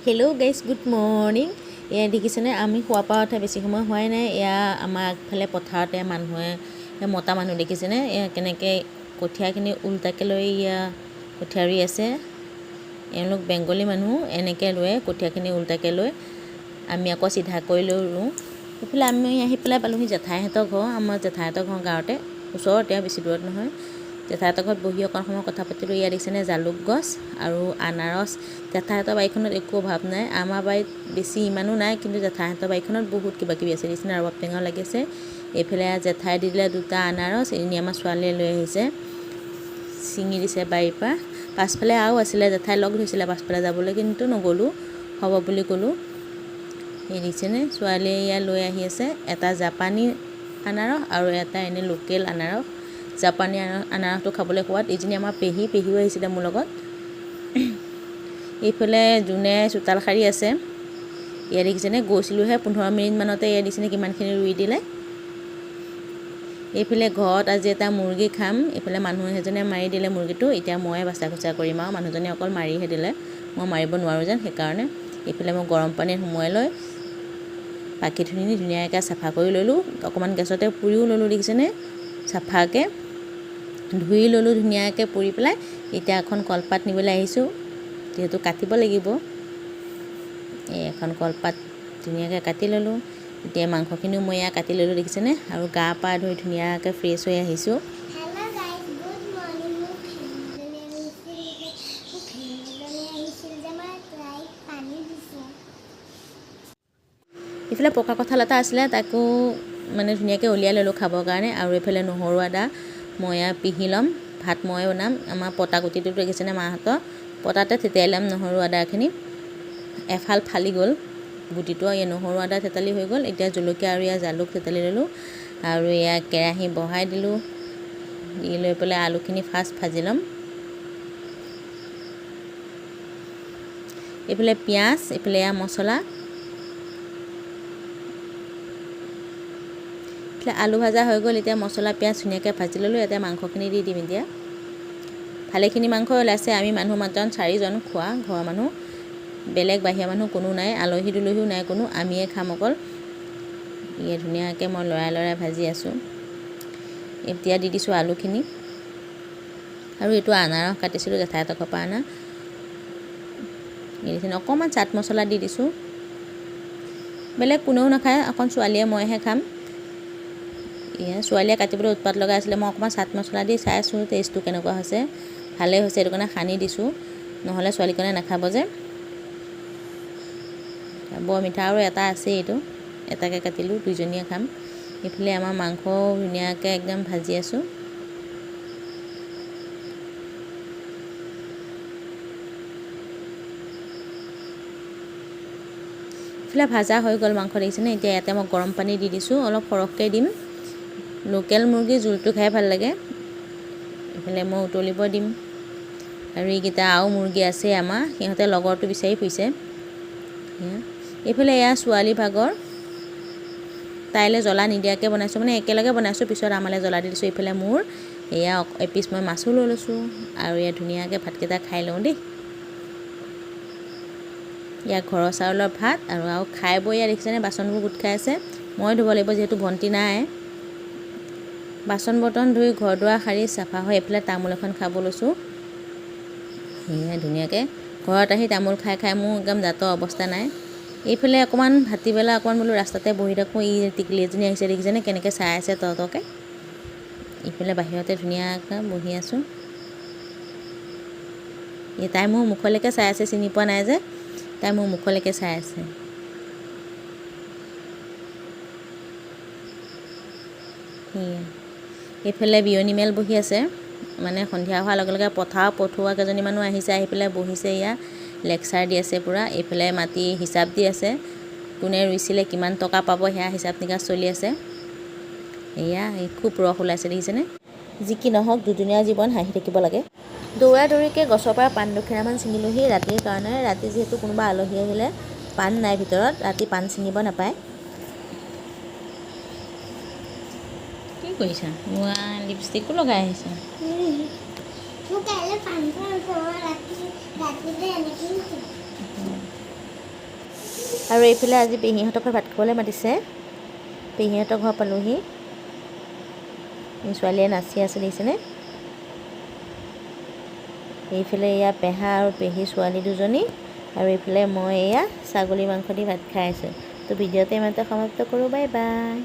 Hello' guys, good morning. এয়া দেখিছেনে, আমি শোৱাৰ পৰা উঠা বেছি সময় হোৱাই নাই। এয়া আমাৰ আগফালে পথাৰতে মানুহে, মতা মানুহ দেখিছেনে, এয়া কেনেকৈ কঠীয়াখিনি ওলোটাকৈ লৈ এয়া কঠীয়া ৰুই আছে। এওঁলোক বেংগলী মানুহ, এনেকৈ ৰুৱে কঠীয়াখিনি ওলোটাকৈ লৈ। আমি আকৌ চিধা কৰি লৈ ৰুওঁ। এইফালে আমি আহি পেলাই পালোঁহি জেঠাইহঁতৰ ঘৰ। আমাৰ জেঠাইহঁতৰ ঘৰ গাঁৱতে, ওচৰতে, বেছি দূৰত নহয়। জেঠাইহঁতৰ ঘৰত বহি অকণ সময় কথা পাতিলোঁ। ইয়াত দেখিছেনে জালুক গছ আৰু আনাৰস। জেঠাইহঁতৰ বাৰীখনত একো অভাৱ নাই। আমাৰ বাৰীত বেছি ইমানো নাই, কিন্তু জেঠাইহঁতৰ বাৰীখনত বহুত কিবা কিবি আছে। দেখিছেনে, ৰবাব টেঙাও লাগিছে। এইফালে জেঠাই দি দিলে দুটা আনাৰস, এনে আমাৰ ছোৱালীয়ে লৈ আহিছে, ছিঙি দিছে বাৰীৰ পৰা। পাছফালে আৰু আছিলে, জেঠাই লগ ধৰিছিলে পাছফালে যাবলৈ, কিন্তু নগ'লোঁ, হ'ব বুলি ক'লোঁ। এই দেখিছেনে, ছোৱালীয়ে এয়া লৈ আহি আছে এটা জাপানী আনাৰস আৰু এটা এনে লোকেল আনাৰস। জাপানী আনাৰসটো খাবলৈ সোৱাদ। এইজনী আমাৰ পেহীও আহিছিলে মোৰ লগত। এইফালে যোনে চোতাল সাৰি আছে, ইয়াত দেখিছেনে, গৈছিলোঁহে 15 মিনিটমানতে ইয়াত দেখিছেনে কিমানখিনি ৰুই দিলে। এইফালে ঘৰত আজি এটা মুৰ্গী খাম। এইফালে মানুহ এজনে মাৰি দিলে মুৰ্গীটো, এতিয়া ময়ে বাচা কুচা কৰিম আৰু। মানুহজনে অকল মাৰিহে দিলে, মই মাৰিব নোৱাৰোঁ যেন, সেইকাৰণে। এইফালে মই গৰম পানীত সোমোৱাই লৈ পাখিখিনি ধুনীয়াকৈ চাফা কৰি ল'লোঁ। অকণমান গেছতে পুৰিও ল'লোঁ, দেখিছেনে, চাফাকৈ ধুই ল'লোঁ ধুনীয়াকৈ পুৰি পেলাই। এতিয়া এখন কলপাত নিবলৈ আহিছোঁ, যিহেতু কাটিব লাগিব। এই এখন কলপাত ধুনীয়াকৈ কাটি ল'লোঁ। এতিয়া মাংসখিনিও মই এয়া কাটি ল'লোঁ, দেখিছেনে, আৰু গা পা ধুই ধুনীয়াকৈ ফ্ৰেছ হৈ আহিছোঁ। এইফালে পকা কঁঠাল এটা আছিলে, তাকো মানে ধুনীয়াকৈ উলিয়াই ল'লোঁ খাবৰ কাৰণে। আৰু এইফালে নহৰু আদা মই এয়া পিহি ল'ম, ভাত মই বনাম। আমাৰ পটা গুটিটো দেখিছেনে, মাহঁতৰ পটাতে থেতেলাই ল'ম নহৰু আদাখিনি। এফাল ফালি গ'ল গুটিটো, এই নহৰু আদা থেতালি হৈ গ'ল। এতিয়া জলকীয়া আৰু এয়া জালুক থেতালি ল'লোঁ, আৰু এয়া কেৰাহী বহাই দিলোঁ। দি লৈ পেলাই আলুখিনি ফাৰ্ষ্ট ভাজি ল'ম। এইফালে পিঁয়াজ, এইফালে এয়া মছলা। আলু ভাজা হৈ গ'ল। এতিয়া মছলা পিঁয়াজ ধুনীয়াকৈ ভাজি ল'লোঁ। ইয়াতে মাংসখিনি দি দিম এতিয়া। ভালেখিনি মাংস ওলাইছে। আমি মানুহ মাত্ৰ 4জন খোৱা ঘৰৰ মানুহ, বেলেগ বাহিৰা মানুহ কোনো নাই, আলহী দুলহীও নাই কোনো, আমিয়ে খাম অকল। এই ধুনীয়াকৈ মই লৰাই ভাজি আছোঁ। এতিয়া দি দিছোঁ আলুখিনি, আৰু এইটো আনাৰস কাটিছিলোঁ জেঠাইহঁতৰ ঘৰৰ পৰা অনা। এই অকণমান চাট মছলা দি দিছোঁ। বেলেগ কোনেও নাখায়, অকণ ছোৱালীয়ে মইহে খাম। এয়া ছোৱালীয়ে কাটিবলৈ উৎপাত লগাই আছিলে। মই অকণমান চাট মছলা দি চাইছোঁ টেষ্টটো কেনেকুৱা হৈছে। ভালেই হৈছে, সেইটো কাৰণে সানি দিছোঁ, নহ'লে ছোৱালীকণে নাখাব যে। বৰ মিঠা। আৰু এটা আছেই, এইটো এটাকৈ কাটিলোঁ, দুইজনীয়ে খাম। এইফালে আমাৰ মাংসও ধুনীয়াকৈ একদম ভাজি আছোঁ। এইফালে ভাজা হৈ গ'ল মাংস, দেখিছেনে। এতিয়া ইয়াতে মই গৰম পানী দি দিছোঁ, অলপ সৰহকৈ দিম। লোকেল মুৰ্গীৰ জোলটো খাই ভাল লাগে। এইফালে মই উতলিব দিম। আৰু এইকেইটা আৰু মুৰ্গী আছে আমাৰ, সিহঁতে লগৰটো বিচাৰি ফুৰিছে। এইফালে এয়া ছোৱালী ভাগৰ, তাইলৈ জ্বলা নিদিয়াকৈ বনাইছোঁ, মানে একেলগে বনাইছোঁ, পিছত আমালৈ জ্বলা দি দিছোঁ। এইফালে মোৰ এয়া এপিচ মই মাছো লৈ লৈছোঁ, আৰু এয়া ধুনীয়াকৈ ভাতকেইটা খাই লওঁ দেই। ইয়াৰ ঘৰৰ চাউলৰ ভাত, আৰু খাই বৈ ইয়াত দেখিছেনে বাচনবোৰ গোট খাই আছে। মই ধুব লাগিব, যিহেতু ভণ্টি নাই। বাচন বৰ্তন ধুই ঘৰ দুৱাৰ সাৰি চাফা হৈ এইফালে তামোল এখন খাব লৈছোঁ। সেয়াই ধুনীয়াকৈ ঘৰত আহি তামোল খাই মোৰ একদম দাঁতৰ অৱস্থা নাই। এইফালে অকণমান ভাটিবেলা অকণমান বোলো ৰাস্তাতে বহি থাকোঁ। টিকলি এজনী আহিছে, দেখিছেনে কেনেকৈ চাই আছে তহঁতকে। ইফালে বাহিৰতে ধুনীয়াকৈ বহি আছোঁ। তাই মোৰ মুখলৈকে চাই আছে, চিনি পোৱা নাই যে, তাই মোৰ মুখলৈকে চাই আছে। এইফালে বিয়নী মেল বহি আছে, মানে সন্ধিয়া হোৱাৰ লগে লগে পঠুৱা কেইজনীমানো আহিছে, আহি পেলাই বহিছে। এয়া লেকচাৰ দি আছে পূৰা। এইফালে মাটি হিচাপ দি আছে, কোনে ৰুইছিলে, কিমান টকা পাব, সেয়া হিচাপ নিকাচ চলি আছে। এয়া খুব ৰস ওলাইছে, দেখিছেনে। যি কি নহওক, দুদিনীয়া জীৱন, হাঁহি থাকিব লাগে। দৌৰা দৌৰিকৈ গছৰ পৰা পাণ দুখিলামান ছিঙিলোহি ৰাতিৰ কাৰণে। ৰাতি যিহেতু কোনোবা আলহী আহিলে, পাণ নাই ভিতৰত, ৰাতি পাণ ছিঙিব নাপায়। কি কৰিছা? লিপষ্টিকো লগাই আহিছা। আৰু এইফালে আজি পেহীহঁতৰ ঘৰত ভাত খাবলৈ মাতিছে। পেহীহঁতৰ ঘৰ পালোহি। ছোৱালীয়ে নাচি আছে দেখিছেনে। এইফালে এয়া পেহা আৰু পেহী ছোৱালী দুজনী, আৰু এইফালে মই এয়া ছাগলী মাংস দি ভাত খাই আছোঁ। তো ভিডিঅ'টো ইমানতে সমাপ্ত কৰোঁ। Bye bye.